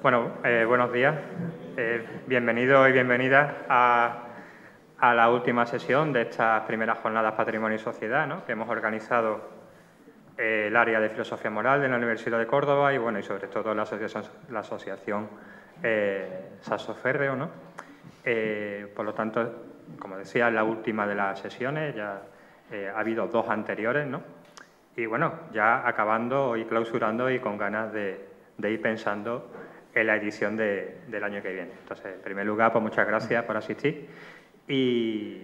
Buenos días. Bienvenidos y bienvenidas a la última sesión de estas primeras jornadas Patrimonio y Sociedad, ¿no?, que hemos organizado el área de Filosofía Moral de la Universidad de Córdoba y, bueno, y sobre todo la asociación Sasso Ferreo, ¿no? Por lo tanto, como decía, es la última de las sesiones, ya ha habido dos anteriores, ¿no? Y, bueno, ya acabando y clausurando y con ganas de ir pensando en la edición del año que viene. Entonces, en primer lugar, pues muchas gracias por asistir y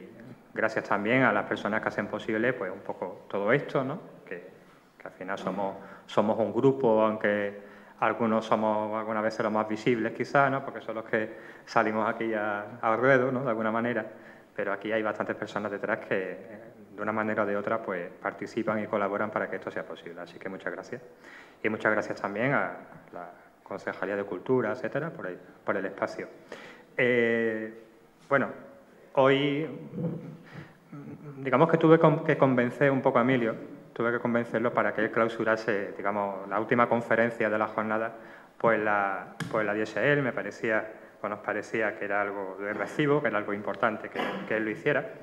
gracias también a las personas que hacen posible pues un poco todo esto, ¿no? Que al final somos un grupo, aunque algunos somos algunas veces los más visibles quizás, ¿no?, porque son los que salimos aquí al ruedo, ¿no?, de alguna manera, pero aquí hay bastantes personas detrás que de una manera o de otra pues participan y colaboran para que esto sea posible. Así que muchas gracias. Y muchas gracias también a la Concejalía de Cultura, etcétera, por el espacio. Bueno, hoy, digamos que tuve que convencer un poco a Emilio, tuve que convencerlo para que él clausurase, digamos, la última conferencia de la jornada, pues la diese él. Nos parecía que era algo de recibo, que era algo importante que él lo hiciera.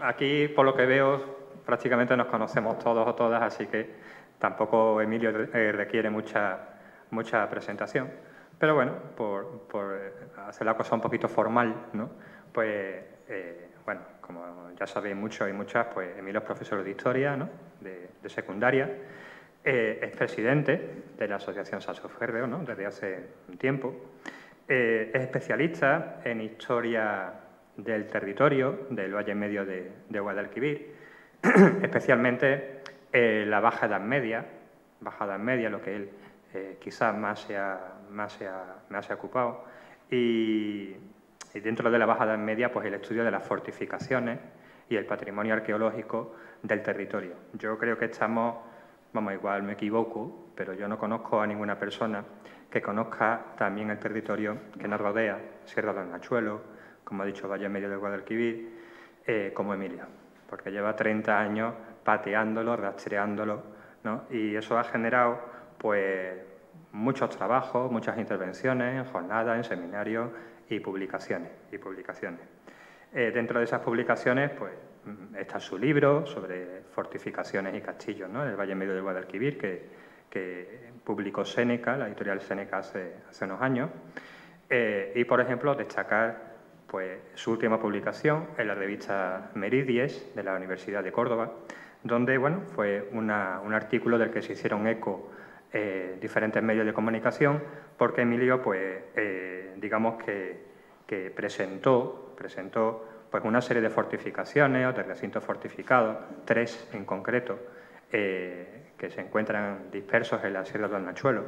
Aquí, por lo que veo, prácticamente nos conocemos todos o todas, así que tampoco Emilio requiere mucha presentación. Pero bueno, por hacer la cosa un poquito formal, ¿no?, pues, bueno, como ya sabéis muchos y muchas, pues Emilio es profesor de Historia, ¿no?, de secundaria, es presidente de la Asociación Sasso Ferreo, ¿no?, desde hace un tiempo, es especialista en Historia del territorio del Valle Medio de Guadalquivir, especialmente la Baja Edad Media, lo que él quizás más se ha ocupado, y dentro de la Baja Edad Media pues el estudio de las fortificaciones y el patrimonio arqueológico del territorio. Yo creo que igual me equivoco, pero yo no conozco a ninguna persona que conozca también el territorio que nos rodea, Sierra del Nachuelo, como ha dicho, Valle Medio de Guadalquivir, como Emilio, porque lleva 30 años pateándolo, rastreándolo, ¿no? Y eso ha generado pues muchos trabajos, muchas intervenciones, en jornadas, en seminarios y publicaciones. Dentro de esas publicaciones pues está su libro sobre fortificaciones y castillos, ¿no?, en el Valle Medio de Guadalquivir, que publicó Séneca, la editorial Séneca, hace unos años. Y, por ejemplo, destacar pues su última publicación en la revista Meridies de la Universidad de Córdoba, donde, bueno, fue un artículo del que se hicieron eco diferentes medios de comunicación, porque Emilio, pues, digamos que presentó pues una serie de fortificaciones o de recintos fortificados, 3 en concreto, que se encuentran dispersos en la Sierra del Nachuelo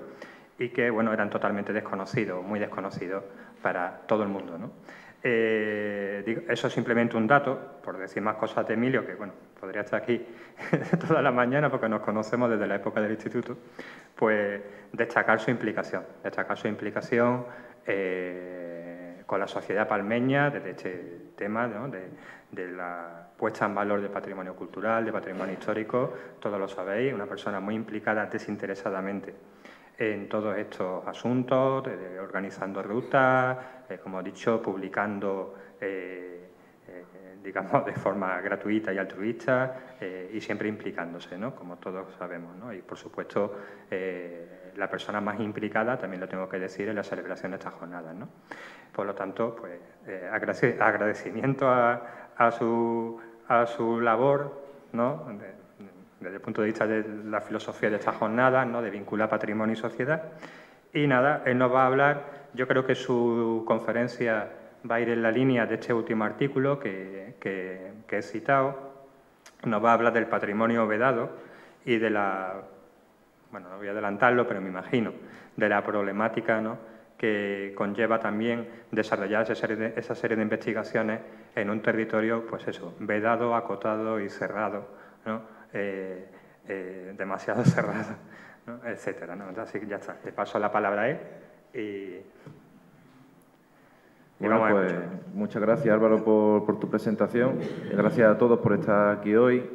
y que, bueno, eran totalmente desconocidos, muy desconocidos para todo el mundo, ¿no? Eso es simplemente un dato, por decir más cosas de Emilio, que, bueno, podría estar aquí toda la mañana porque nos conocemos desde la época del instituto, pues destacar su implicación con la sociedad palmeña desde este tema, ¿no?, de la puesta en valor del patrimonio cultural, del patrimonio histórico. Todos lo sabéis, una persona muy implicada desinteresadamente en todos estos asuntos, organizando rutas, como he dicho, publicando, digamos, de forma gratuita y altruista, y siempre implicándose, ¿no?, como todos sabemos, ¿no? Y, por supuesto, la persona más implicada, también lo tengo que decir, en la celebración de estas jornadas, ¿no? Por lo tanto, pues, agradecimiento a su labor, ¿no?, desde el punto de vista de la filosofía de estas jornadas, ¿no?, de vincular patrimonio y sociedad. Y nada, él nos va a hablar, yo creo que su conferencia va a ir en la línea de este último artículo que he citado. Nos va a hablar del patrimonio vedado y de bueno, no voy a adelantarlo, pero me imagino, de la problemática, ¿no?, que conlleva también desarrollar esa serie de investigaciones en un territorio, pues eso, vedado, acotado y cerrado, ¿no?, demasiado cerrado, ¿no?, etcétera, ¿no? Entonces, ya está, le paso la palabra a él y bueno, pues muchas gracias, Álvaro, por tu presentación. Gracias a todos por estar aquí hoy.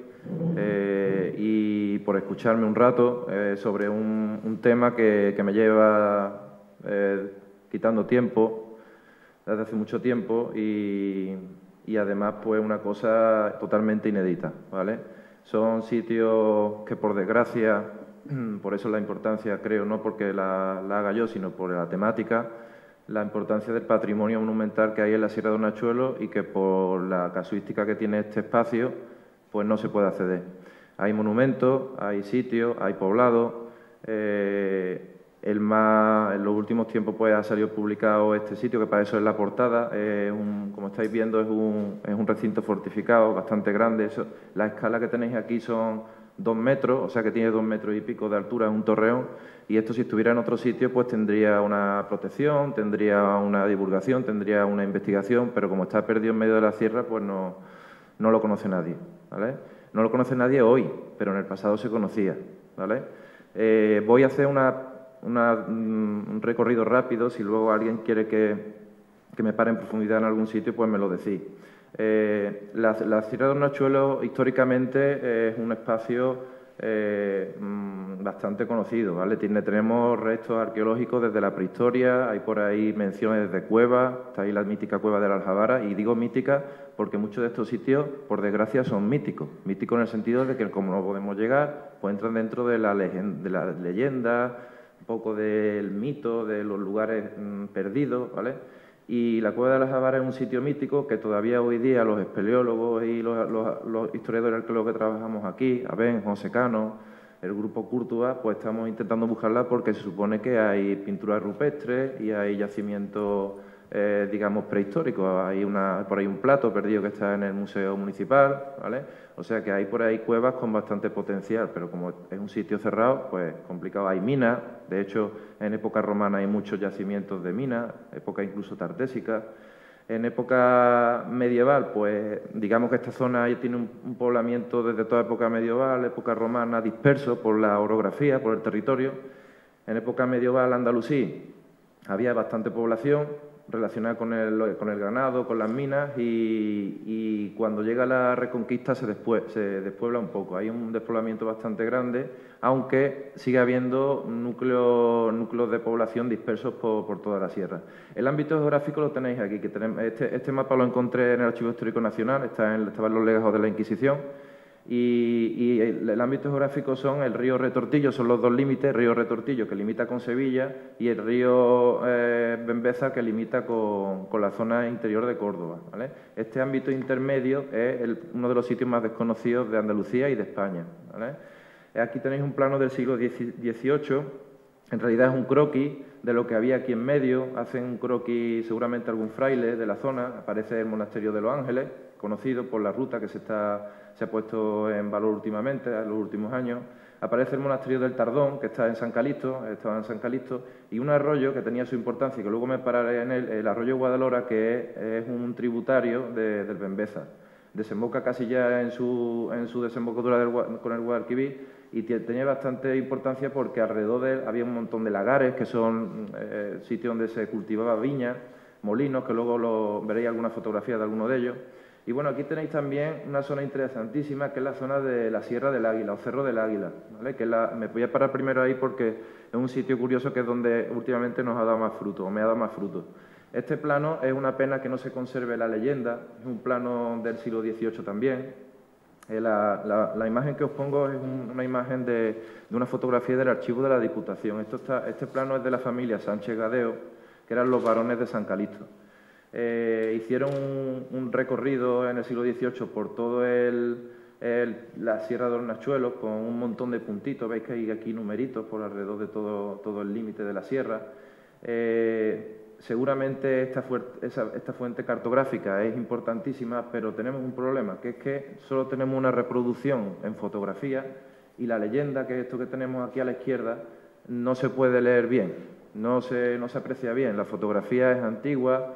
Y y por escucharme un rato sobre un tema que me lleva quitando tiempo desde hace mucho tiempo y además pues una cosa totalmente inédita, ¿vale? Son sitios que por desgracia, por eso la importancia creo, no porque la haga yo, sino por la temática, la importancia del patrimonio monumental que hay en la Sierra de Hornachuelos y que por la casuística que tiene este espacio pues no se puede acceder. Hay monumentos, hay sitios, hay poblados. En los últimos tiempos pues ha salido publicado este sitio, que para eso es la portada. Como estáis viendo, es un recinto fortificado bastante grande. La escala que tenéis aquí son 2 metros, o sea que tiene 2 metros y pico de altura, es un torreón. Y esto, si estuviera en otro sitio, pues tendría una protección, tendría una divulgación, tendría una investigación, pero como está perdido en medio de la sierra, pues no lo conoce nadie, ¿vale? No lo conoce nadie hoy, pero en el pasado se conocía, ¿vale? Voy a hacer un recorrido rápido. Si luego alguien quiere que me pare en profundidad en algún sitio, pues me lo decís. La Sierra de Hornachuelos históricamente es un espacio bastante conocido, ¿vale? Tenemos restos arqueológicos desde la prehistoria, hay por ahí menciones de cuevas, está ahí la mítica cueva de la Aljabara, y digo mítica porque muchos de estos sitios, por desgracia, son míticos. Míticos en el sentido de que como no podemos llegar, pues entran dentro de la leyenda, un poco del mito, de los lugares perdidos, ¿vale? Y la Cueva de la Aljabara es un sitio mítico que todavía hoy día los espeleólogos y los historiadores arqueólogos que trabajamos aquí, Abén, José Cano, el grupo Cúrtua, pues estamos intentando buscarla porque se supone que hay pinturas rupestres y hay yacimientos, digamos, prehistóricos. Hay por ahí un plato perdido que está en el Museo Municipal, ¿vale? O sea que hay por ahí cuevas con bastante potencial, pero como es un sitio cerrado, pues complicado. Hay minas, de hecho, en época romana hay muchos yacimientos de minas, época incluso tartésica. En época medieval, pues digamos que esta zona tiene un poblamiento desde toda época medieval, época romana, disperso por la orografía, por el territorio. En época medieval andalusí había bastante población relacionada con el ganado, con las minas, y cuando llega la Reconquista se despuebla un poco. Hay un despoblamiento bastante grande, aunque sigue habiendo núcleos de población dispersos por toda la sierra. El ámbito geográfico lo tenéis aquí. Este mapa lo encontré en el Archivo Histórico Nacional, estaba en los legajos de la Inquisición. Y el ámbito geográfico son el río Retortillo, son los dos límites, el río Retortillo que limita con Sevilla y el río Bembeza que limita con la zona interior de Córdoba, ¿vale? Este ámbito intermedio es uno de los sitios más desconocidos de Andalucía y de España, ¿vale? Aquí tenéis un plano del siglo XVIII, en realidad es un croquis de lo que había aquí en medio. Hacen un croquis seguramente algún fraile de la zona. Aparece el Monasterio de los Ángeles, conocido por la ruta que se ha puesto en valor últimamente, en los últimos años. Aparece el Monasterio del Tardón, que estaba en San Calixto, y un arroyo que tenía su importancia y que luego me pararé en él, el arroyo Guadalhora, que es un tributario del Bembeza. Desemboca casi ya en su desembocadura con el Guadalquivir, y tenía bastante importancia porque alrededor de él había un montón de lagares, que son sitios donde se cultivaba viña, molinos, que luego veréis algunas fotografías de alguno de ellos. Y bueno, aquí tenéis también una zona interesantísima, que es la zona de la Sierra del Águila, o Cerro del Águila, ¿vale? Me voy a parar primero ahí porque es un sitio curioso, que es donde últimamente nos ha dado más fruto, o me ha dado más fruto. Este plano es una pena que no se conserve la leyenda, es un plano del siglo XVIII también. La imagen que os pongo es una imagen de una fotografía del archivo de la Diputación. Este plano es de la familia Sánchez Gadeo, que eran los varones de San Calixto. Hicieron un recorrido en el siglo XVIII por todo la Sierra de Hornachuelos, con un montón de puntitos. Veis que hay aquí numeritos por alrededor de todo el límite de la sierra. Seguramente esta fuente cartográfica es importantísima, pero tenemos un problema, que es que solo tenemos una reproducción en fotografía, y la leyenda, que es esto que tenemos aquí a la izquierda, no se puede leer bien, no se aprecia bien. La fotografía es antigua.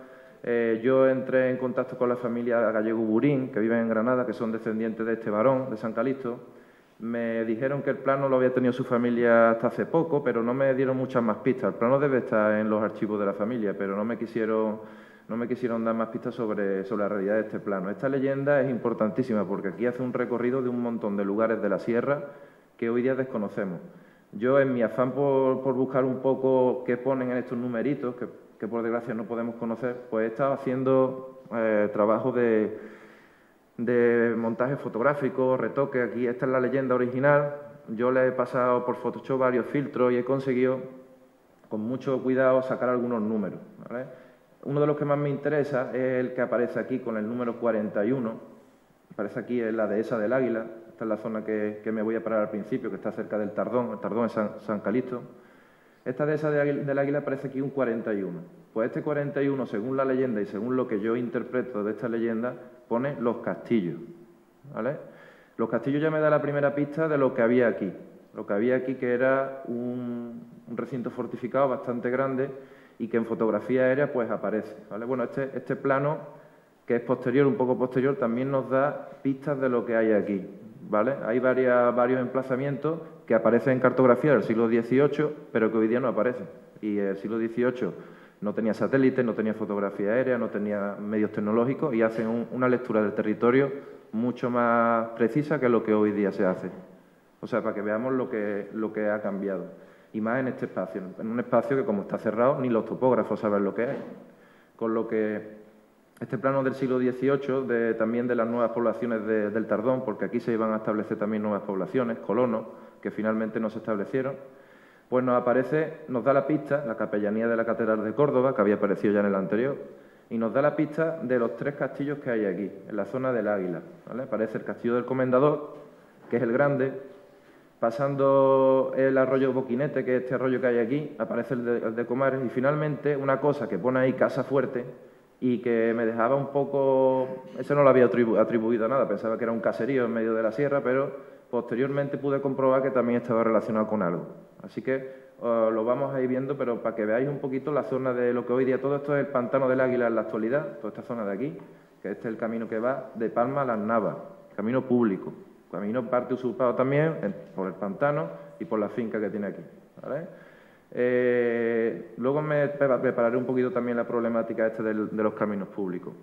Yo entré en contacto con la familia Gallego Burín, que viven en Granada, que son descendientes de este varón, de San Calixto. Me dijeron que el plano lo había tenido su familia hasta hace poco, pero no me dieron muchas más pistas. El plano debe estar en los archivos de la familia, pero no me quisieron dar más pistas sobre la realidad de este plano. Esta leyenda es importantísima porque aquí hace un recorrido de un montón de lugares de la sierra que hoy día desconocemos. Yo, en mi afán por buscar un poco qué ponen en estos numeritos, que por desgracia no podemos conocer, pues he estado haciendo trabajo de montaje fotográfico, retoque. Aquí esta es la leyenda original. Yo le he pasado por Photoshop varios filtros y he conseguido, con mucho cuidado, sacar algunos números, ¿vale? Uno de los que más me interesa es el que aparece aquí con el número 41. Aparece aquí en la dehesa del Águila. Esta es la zona que me voy a parar al principio, que está cerca del Tardón. El Tardón es San Calixto. Esta dehesa del Águila aparece aquí un 41. Pues este 41, según la leyenda y según lo que yo interpreto de esta leyenda, pone Los Castillos, ¿vale? Los Castillos ya me da la primera pista de lo que había aquí. Lo que había aquí, que era un recinto fortificado bastante grande y que en fotografía aérea pues aparece, ¿vale? Bueno, este plano, que es posterior, un poco posterior, también nos da pistas de lo que hay aquí, ¿vale? Hay varios emplazamientos que aparecen en cartografía del siglo XVIII, pero que hoy día no aparecen. Y el siglo XVIII no tenía satélites, no tenía fotografía aérea, no tenía medios tecnológicos y hacen una lectura del territorio mucho más precisa que lo que hoy día se hace. O sea, para que veamos lo que ha cambiado. Y más en este espacio, en un espacio que, como está cerrado, ni los topógrafos saben lo que hay. Con lo que este plano del siglo XVIII, también de las nuevas poblaciones del Tardón, porque aquí se iban a establecer también nuevas poblaciones, colonos, que finalmente no se establecieron, pues nos da la pista, la capellanía de la Catedral de Córdoba, que había aparecido ya en el anterior, y nos da la pista de los 3 castillos que hay aquí, en la zona del Águila, ¿vale? Aparece el Castillo del Comendador, que es el grande. Pasando el arroyo Boquinete, que es este arroyo que hay aquí, aparece el de Comares. Y finalmente, una cosa que pone ahí Casa Fuerte y que me dejaba un poco... Eso no lo había atribuido a nada, pensaba que era un caserío en medio de la sierra, pero posteriormente pude comprobar que también estaba relacionado con algo. Así que lo vamos a ir viendo, pero para que veáis un poquito la zona de lo que hoy día... Todo esto es el Pantano del Águila en la actualidad, toda esta zona de aquí, que este es el camino que va de Palma a Las Navas, camino público. Camino parte usurpado también por el pantano y por la finca que tiene aquí, ¿vale? Luego me prepararé un poquito también la problemática de los caminos públicos.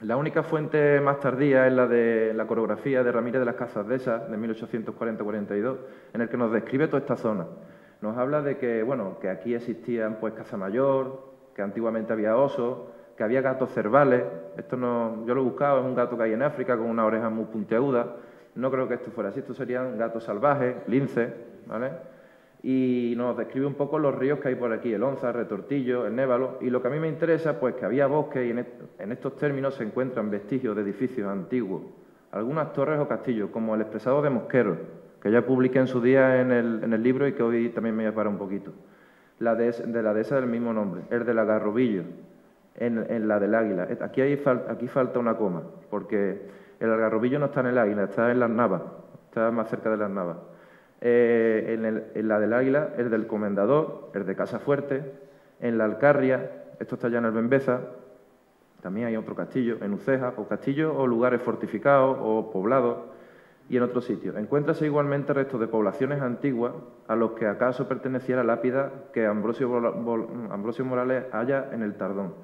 La única fuente más tardía es la de la coreografía de Ramírez de las Casas Dehesas, de 1840-42, en el que nos describe toda esta zona. Nos habla de que, bueno, que aquí existían pues Casa Mayor, que antiguamente había osos, que había gatos cervales. Esto no, yo lo he buscado, es un gato que hay en África con una oreja muy puntiaguda. No creo que esto fuera así, estos serían gatos salvajes, linces, ¿vale? Y nos describe un poco los ríos que hay por aquí, el Onza, el Retortillo, el Névalo. Y lo que a mí me interesa, pues que había bosques y en estos términos se encuentran vestigios de edificios antiguos, algunas torres o castillos, como el Expresado de Mosquero, que ya publiqué en su día en el libro y que hoy también me voy a parar un poquito. La dehesa del mismo nombre, el del Algarrobillo, en la del Águila. Aquí falta una coma, porque el Algarrobillo no está en el Águila, está en Las Navas, está más cerca de Las Navas. En la del Águila, el del Comendador, el de Casa Fuerte, en la Alcarria, esto está ya en el Bembeza, también hay otro castillo, en Uceja, o castillos o lugares fortificados o poblados, y en otros sitios. Encuéntrase igualmente restos de poblaciones antiguas a los que acaso perteneciera la lápida que Ambrosio Morales halla en el Tardón.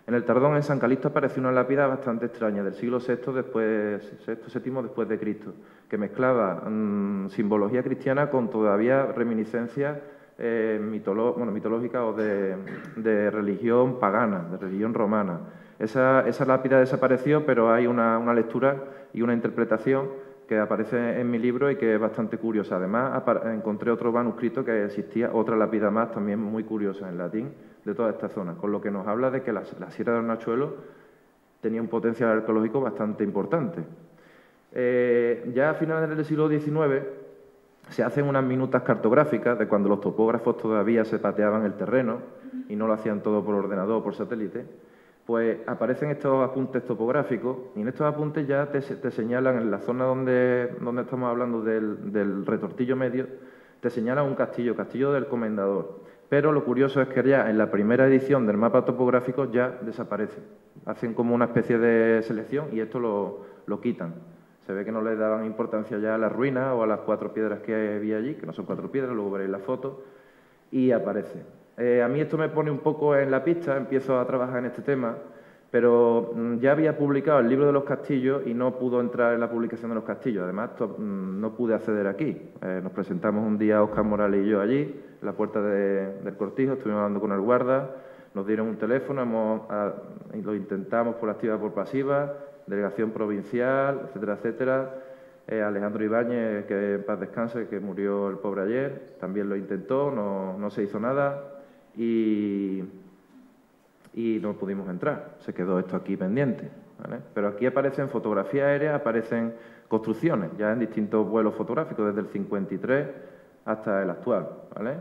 En el Tardón, en San Calixto, apareció una lápida bastante extraña, del siglo VI después de Cristo, que mezclaba simbología cristiana con todavía reminiscencias mitológicas o de religión pagana, de religión romana. Esa lápida desapareció, pero hay una lectura y una interpretación que aparece en mi libro y que es bastante curiosa. Además, encontré otro manuscrito que existía, otra lápida más, también muy curiosa, en latín, de toda esta zona, con lo que nos habla de que la Sierra de Hornachuelo tenía un potencial arqueológico bastante importante. Ya a finales del siglo XIX se hacen unas minutas cartográficas de cuando los topógrafos todavía se pateaban el terreno y no lo hacían todo por ordenador o por satélite. Pues aparecen estos apuntes topográficos y en estos apuntes ya te señalan, en la zona donde estamos hablando del Retortillo Medio, te señalan un castillo, Castillo del Comendador. Pero lo curioso es que ya en la primera edición del mapa topográfico ya desaparece. Hacen como una especie de selección y esto lo quitan. Se ve que no le daban importancia ya a las ruinas o a las 4 piedras que había allí, que no son 4 piedras, luego veréis la foto, y aparece. A mí esto me pone un poco en la pista, empiezo a trabajar en este tema Pero ya había publicado el libro de los castillos y no pudo entrar en la publicación de los castillos. Además, no pude acceder aquí. Nos presentamos un día Óscar Morales y yo allí, en la puerta del cortijo, estuvimos hablando con el guarda, nos dieron un teléfono, lo intentamos por activa por pasiva, delegación provincial, etcétera, etcétera. Alejandro Ibáñez, que en paz descanse, que murió el pobre ayer, también lo intentó, no se hizo nada y no pudimos entrar. Se quedó esto aquí pendiente, ¿vale? Pero aquí aparecen fotografías aéreas, aparecen construcciones, ya en distintos vuelos fotográficos, desde el 53 hasta el actual, ¿vale?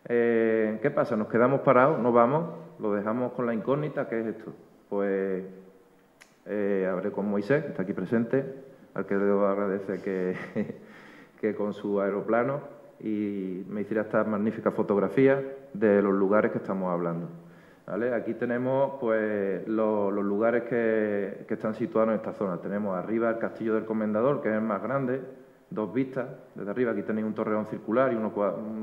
¿Qué pasa? Nos quedamos parados, no vamos, lo dejamos con la incógnita. ¿Qué es esto? Pues hablé con Moisés, que está aquí presente, al que le debo agradecer que con su aeroplano y me hiciera estas magníficas fotografías de los lugares que estamos hablando, ¿vale? Aquí tenemos pues los lugares que están situados en esta zona. Tenemos arriba el Castillo del Comendador, que es el más grande, 2 vistas desde arriba. Aquí tenéis un torreón circular y uno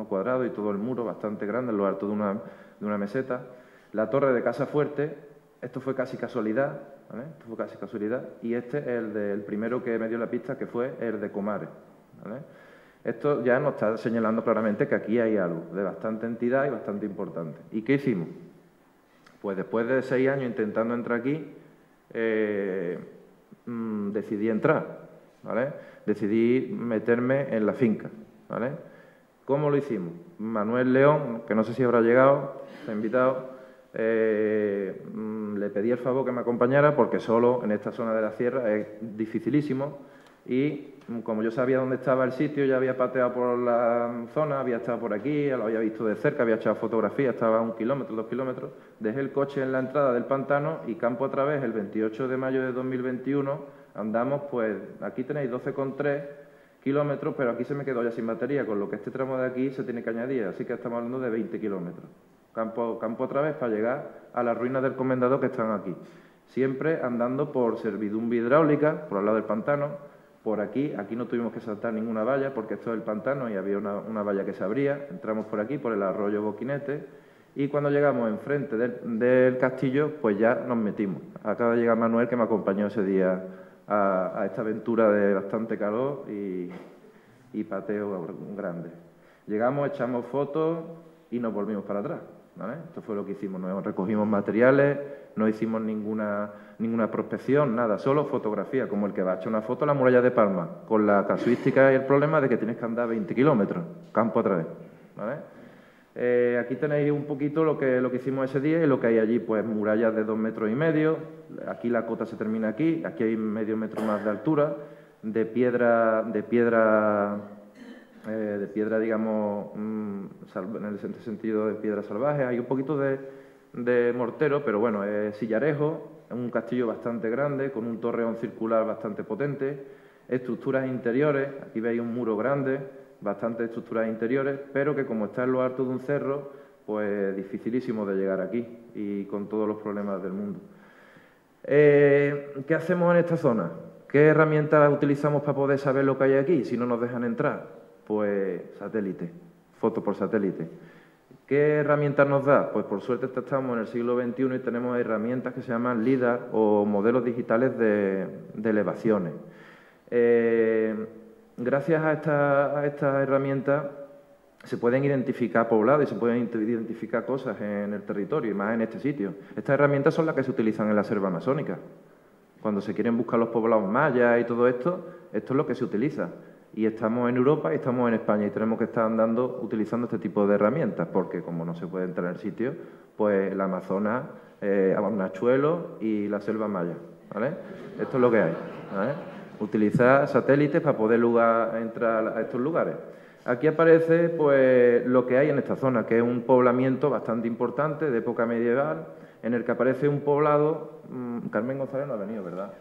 cuadrado y todo el muro bastante grande en lo alto de una meseta. La torre de Casa Fuerte, esto fue casi casualidad, ¿vale? Esto fue casi casualidad. Y este es el primero que me dio la pista, que fue el de Comares, ¿vale? Esto ya nos está señalando claramente que aquí hay algo de bastante entidad y bastante importante. ¿Y qué hicimos? Pues después de 6 años intentando entrar aquí, decidí entrar, ¿vale? Decidí meterme en la finca, ¿vale? ¿Cómo lo hicimos? Manuel León, que no sé si habrá llegado, está invitado, le pedí el favor que me acompañara porque solo en esta zona de la sierra es dificilísimo y como yo sabía dónde estaba el sitio, ya había pateado por la zona, había estado por aquí, lo había visto de cerca, había echado fotografías, estaba a 1 kilómetro, 2 kilómetros, dejé el coche en la entrada del pantano y campo a través, el 28 de mayo de 2021, andamos, pues aquí tenéis 12,3 kilómetros, pero aquí se me quedó ya sin batería, con lo que este tramo de aquí se tiene que añadir, así que estamos hablando de 20 kilómetros. Campo otra vez para llegar a las ruinas del Comendador que están aquí. Siempre andando por servidumbre hidráulica, por al lado del pantano, por aquí no tuvimos que saltar ninguna valla porque esto es el pantano y había una valla que se abría. Entramos por aquí, por el arroyo Boquinete, y cuando llegamos enfrente del castillo, pues ya nos metimos. Acaba de llegar Manuel, que me acompañó ese día a esta aventura de bastante calor y pateo grande. Llegamos, echamos fotos y nos volvimos para atrás, ¿vale? Esto fue lo que hicimos. No recogimos materiales, no hicimos ninguna prospección, nada, solo fotografía, como el que va a echar una foto a la muralla de Palma, con la casuística y el problema de que tienes que andar 20 kilómetros, campo a través, ¿vale? Aquí tenéis un poquito lo que hicimos ese día y lo que hay allí, pues murallas de 2,5 metros, aquí la cota se termina aquí hay medio metro más de altura, de piedra, digamos, en el sentido de piedra salvaje, hay un poquito de mortero, pero bueno, es sillarejo, es un castillo bastante grande, con un torreón circular bastante potente, estructuras interiores, aquí veis un muro grande, bastantes estructuras interiores, pero que como está en lo alto de un cerro, pues dificilísimo de llegar aquí y con todos los problemas del mundo. ¿Qué hacemos en esta zona? ¿Qué herramientas utilizamos para poder saber lo que hay aquí si no nos dejan entrar? Pues satélite, foto por satélite. ¿Qué herramientas nos da? Pues por suerte estamos en el siglo XXI y tenemos herramientas que se llaman LIDAR o modelos digitales de elevaciones. Gracias a estas herramientas se pueden identificar poblados y se pueden identificar cosas en el territorio y más en este sitio. Estas herramientas son las que se utilizan en la selva amazónica. Cuando se quieren buscar los poblados mayas y todo esto es lo que se utiliza. Y estamos en Europa y estamos en España y tenemos que estar utilizando este tipo de herramientas porque como no se puede entrar en el sitio, pues el Amazonas, Nachuelo y la selva maya, ¿vale? Esto es lo que hay, ¿vale? Utilizar satélites para poder entrar a estos lugares. Aquí aparece pues lo que hay en esta zona, que es un poblamiento bastante importante de época medieval, en el que aparece un poblado. Carmen González no ha venido, ¿verdad?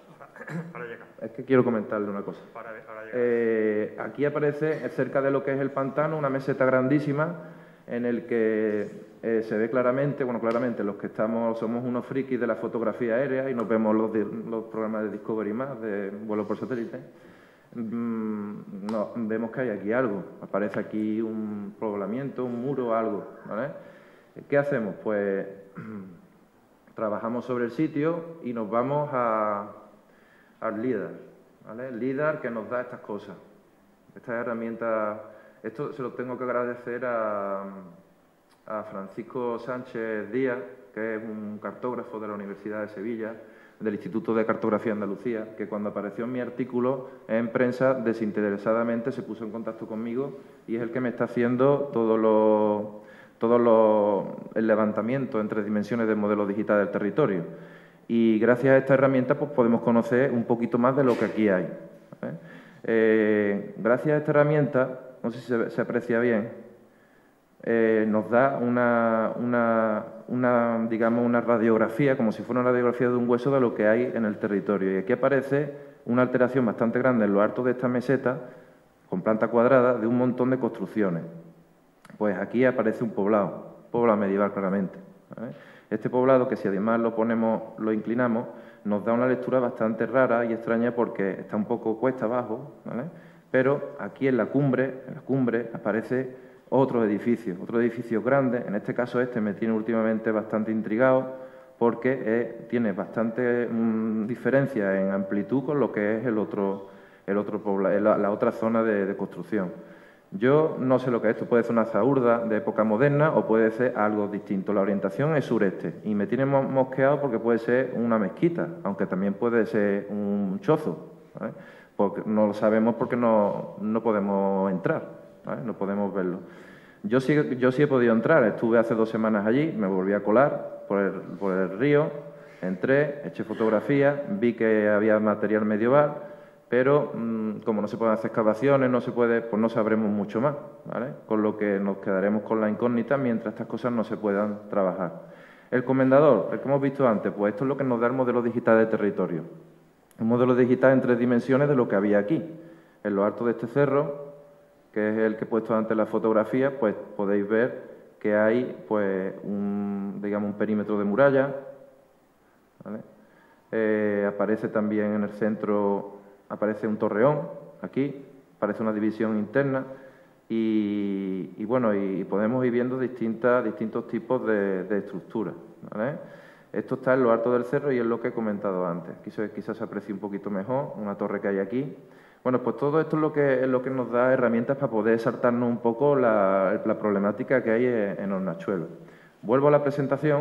Ahora llega. Es que quiero comentarle una cosa. Ahora llega. Aquí aparece, cerca de lo que es el pantano, una meseta grandísima en el que se ve claramente, los que somos unos frikis de la fotografía aérea y nos vemos los programas de Discovery más, de vuelo por satélite, vemos que hay aquí algo. Aparece aquí un poblamiento, un muro, algo, ¿vale? ¿Qué hacemos? Pues trabajamos sobre el sitio y nos vamos al LIDAR, ¿vale? El LIDAR que nos da estas cosas, estas herramientas. Esto se lo tengo que agradecer a Francisco Sánchez Díaz, que es un cartógrafo de la Universidad de Sevilla, del Instituto de Cartografía de Andalucía, que cuando apareció mi artículo en prensa, desinteresadamente se puso en contacto conmigo y es el que me está haciendo el levantamiento en 3 dimensiones del modelo digital del territorio. Y gracias a esta herramienta pues, podemos conocer un poquito más de lo que aquí hay, ¿vale? Gracias a esta herramienta, no sé si se aprecia bien, nos da digamos, una radiografía, como si fuera una radiografía de un hueso de lo que hay en el territorio. Y aquí aparece una alteración bastante grande en lo alto de esta meseta, con planta cuadrada, de un montón de construcciones. Pues aquí aparece un poblado medieval claramente, ¿vale? Este poblado, que si además lo inclinamos, nos da una lectura bastante rara y extraña porque está un poco cuesta abajo, ¿vale? Pero aquí en la cumbre aparece otro edificio grande. En este caso me tiene últimamente bastante intrigado porque tiene bastante diferencia en amplitud con lo que es el otro poblado, la otra zona de construcción. Yo no sé lo que es esto, puede ser una zahurda de época moderna o puede ser algo distinto. La orientación es sureste y me tiene mosqueado porque puede ser una mezquita, aunque también puede ser un chozo, ¿vale? Porque no lo sabemos porque no podemos entrar, ¿vale? No podemos verlo. Yo sí he podido entrar, estuve hace 2 semanas allí, me volví a colar por el río, entré, eché fotografías, vi que había material medieval, pero como no se pueden hacer excavaciones, pues no sabremos mucho más, ¿vale? Con lo que nos quedaremos con la incógnita mientras estas cosas no se puedan trabajar. El comendador, el que hemos visto antes, pues esto es lo que nos da el modelo digital de territorio. Un modelo digital en 3 dimensiones de lo que había aquí. En lo alto de este cerro, que es el que he puesto antes en la fotografía, pues podéis ver que hay pues digamos un perímetro de muralla, ¿vale? Aparece también en el centro, aparece un torreón, aquí, aparece una división interna y bueno, y podemos ir viendo distintos tipos de estructuras, ¿vale? Esto está en lo alto del cerro y es lo que he comentado antes. Quizás se aprecie un poquito mejor, una torre que hay aquí. Bueno, pues todo esto es lo que nos da herramientas para poder saltarnos un poco la problemática que hay en Hornachuelos. Vuelvo a la presentación.